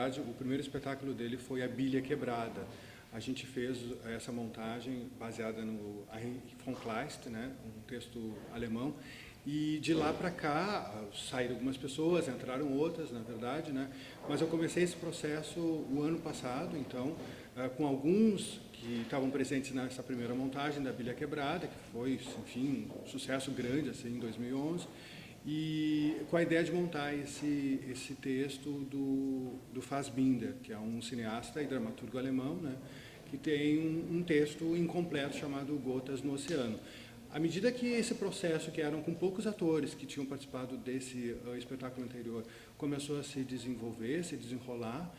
verdade, o primeiro espetáculo dele foi A Bíblia Quebrada. A gente fez essa montagem baseada no Erich von Kleist, né, um texto alemão, e de lá para cá saíram algumas pessoas, entraram outras, na verdade, né, mas eu comecei esse processo o ano passado, então, com alguns que estavam presentes nessa primeira montagem da Bíblia Quebrada, que foi, enfim, um sucesso grande assim, em 2011, e com a ideia de montar esse texto do Fassbinder, que é um cineasta e dramaturgo alemão, né, que tem um texto incompleto chamado Gotas no Oceano. À medida que esse processo, que eram com poucos atores que tinham participado desse espetáculo anterior, começou a se desenvolver, se desenrolar,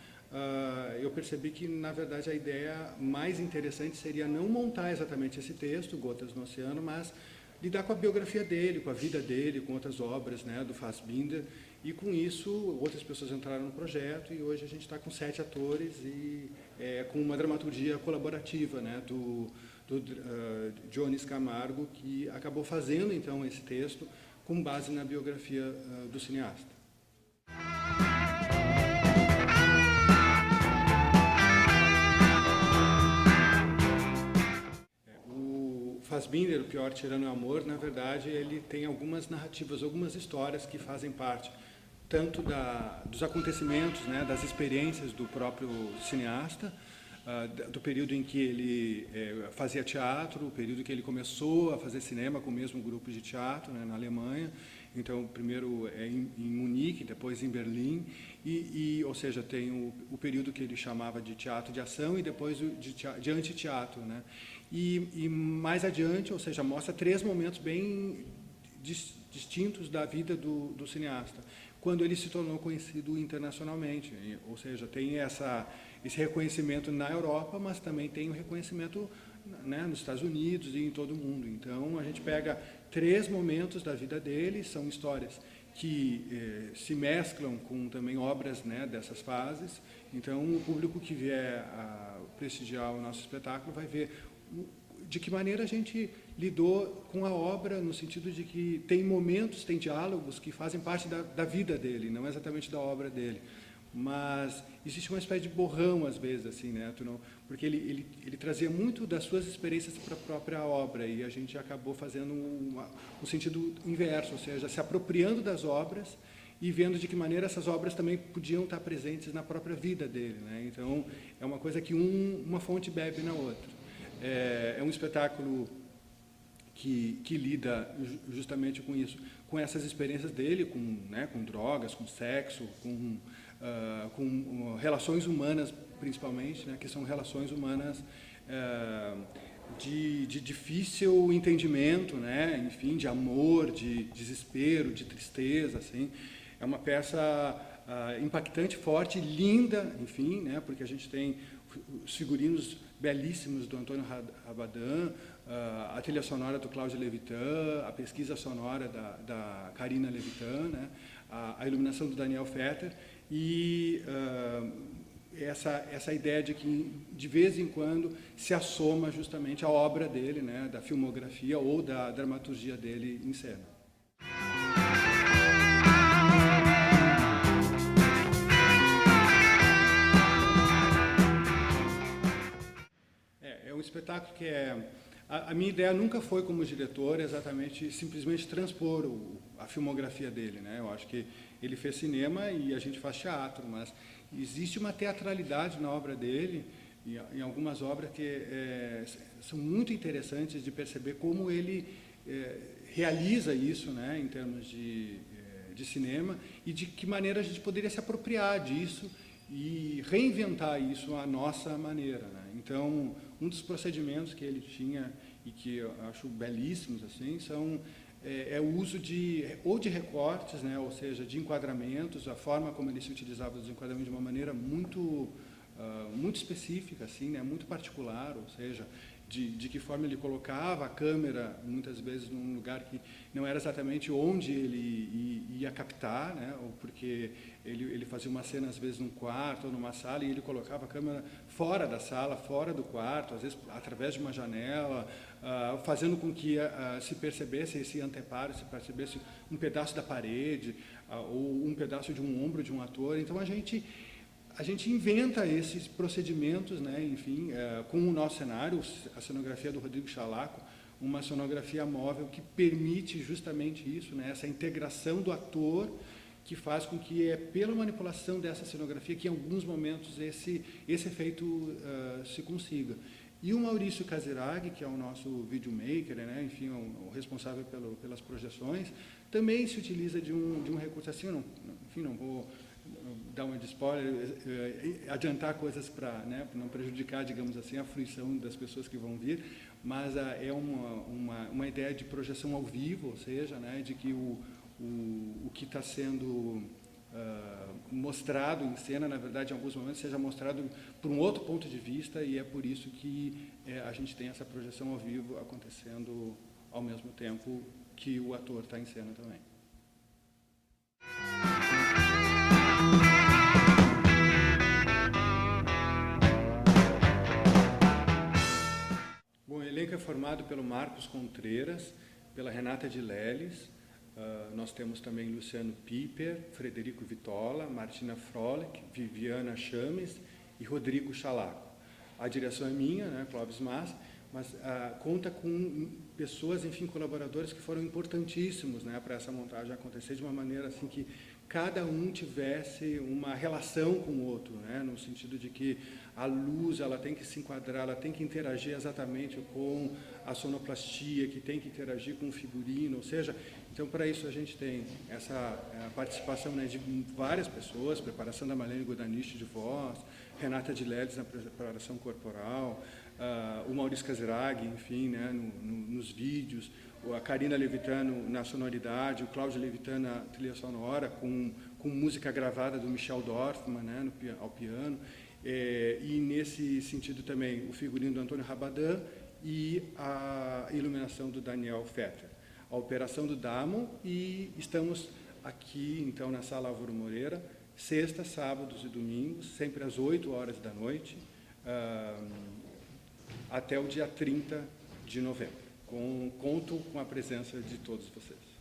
eu percebi que, na verdade, a ideia mais interessante seria não montar exatamente esse texto, Gotas no Oceano, mas lidar com a biografia dele, com a vida dele, com outras obras, né, do Fassbinder, e com isso outras pessoas entraram no projeto e hoje a gente está com 7 atores e com uma dramaturgia colaborativa, né, do Jones Camargo, que acabou fazendo então esse texto com base na biografia do cineasta. Fassbinder, O Pior Tirano é o Amor, na verdade, ele tem algumas narrativas, algumas histórias que fazem parte tanto dos acontecimentos, né, das experiências do próprio cineasta, do período em que ele fazia teatro, o período em que ele começou a fazer cinema com o mesmo grupo de teatro, né, na Alemanha. Então, primeiro em Munique, depois em Berlim, ou seja, tem o período que ele chamava de teatro de ação e depois de antiteatro, né? E mais adiante, ou seja, mostra 3 momentos bem distintos da vida do cineasta, quando ele se tornou conhecido internacionalmente, ou seja, tem esse reconhecimento na Europa, mas também tem o reconhecimento, né, nos Estados Unidos e em todo o mundo. Então, a gente pega 3 momentos da vida dele, são histórias que se mesclam com também obras, né, dessas fases. Então, o público que vier a prestigiar o nosso espetáculo vai ver de que maneira a gente lidou com a obra, no sentido de que tem momentos, tem diálogos que fazem parte da vida dele, não exatamente da obra dele. Mas existe uma espécie de borrão, às vezes, assim, né? Porque ele trazia muito das suas experiências para a própria obra e a gente acabou fazendo um sentido inverso, ou seja, se apropriando das obras e vendo de que maneira essas obras também podiam estar presentes na própria vida dele, né? Então, é uma coisa que uma fonte bebe na outra. É um espetáculo que lida justamente com isso, com essas experiências dele, com drogas, com sexo, com relações humanas, principalmente, né, que são relações humanas de difícil entendimento, né, enfim, de amor, de desespero, de tristeza, assim. É uma peça impactante, forte, linda, enfim, né, porque a gente tem os figurinos belíssimos do Antônio Rabadan, a trilha sonora do Cláudio Levitan, a pesquisa sonora da Karina Levitan, né, a iluminação do Daniel Fetter e essa ideia de que, de vez em quando, se assoma justamente a obra dele, né, da filmografia ou da dramaturgia dele em cena. É um espetáculo que a minha ideia nunca foi, como diretor, exatamente, simplesmente transpor a filmografia dele, né? Eu acho que ele fez cinema e a gente faz teatro, mas existe uma teatralidade na obra dele, em algumas obras que são muito interessantes de perceber como ele realiza isso, né, em termos de cinema, e de que maneira a gente poderia se apropriar disso e reinventar isso à nossa maneira, né? Então, um dos procedimentos que ele tinha e que eu acho belíssimos assim o uso de recortes, né, ou seja, de enquadramentos, a forma como ele se utilizava dos enquadramentos de uma maneira muito específica, assim, né, muito particular, ou seja, de que forma ele colocava a câmera, muitas vezes, num lugar que não era exatamente onde ele ia captar, né, ou porque ele fazia uma cena, às vezes, num quarto ou numa sala, e ele colocava a câmera fora da sala, fora do quarto, às vezes através de uma janela, fazendo com que se percebesse esse anteparo, se percebesse um pedaço da parede, ou um pedaço de um ombro de um ator. Então, a gente a gente inventa esses procedimentos, né, enfim, com o nosso cenário, a cenografia do Rodrigo Chalaco, uma cenografia móvel que permite justamente isso, né, essa integração do ator, que faz com que pela manipulação dessa cenografia que em alguns momentos esse efeito se consiga. E o Maurício Casiraghi, que é o nosso videomaker, né, enfim, o responsável pelas projeções, também se utiliza de um recurso assim, não vou dar uma de spoiler, adiantar coisas para, né, não prejudicar, digamos assim, a fruição das pessoas que vão vir, mas é uma ideia de projeção ao vivo, ou seja, né, de que o que está sendo mostrado em cena, na verdade, em alguns momentos, seja mostrado por um outro ponto de vista, e é por isso que a gente tem essa projeção ao vivo acontecendo ao mesmo tempo que o ator está em cena também. Bom, o elenco é formado pelo Marcos Contreras, pela Renata de Leles, nós temos também Luciano Piper, Frederico Vitola, Martina Frolik, Viviana Chames e Rodrigo Chalaco. A direção é minha, né, Clóvis Mas, mas conta com pessoas, enfim, colaboradores que foram importantíssimos, né, para essa montagem acontecer de uma maneira assim que cada um tivesse uma relação com o outro, né, no sentido de que a luz ela tem que se enquadrar, ela tem que interagir exatamente com a sonoplastia, que tem que interagir com o figurino, ou seja, então para isso a gente tem essa participação, né, de várias pessoas, preparação da Marlene Godanich de voz, Renata de Leles na preparação corporal, o Maurício Casiraghi, enfim, né, nos vídeos, a Karina Levitano na sonoridade, o Cláudio Levitano na trilha sonora, com música gravada do Michel Dorfman, né, ao piano, e nesse sentido também o figurino do Antônio Rabadan e a iluminação do Daniel Fetter. A operação do Damon, e estamos aqui, então, na Sala Álvaro Moreira, sextas, sábados e domingos, sempre às 8 horas da noite, até o dia 30 de novembro. Conto com a presença de todos vocês.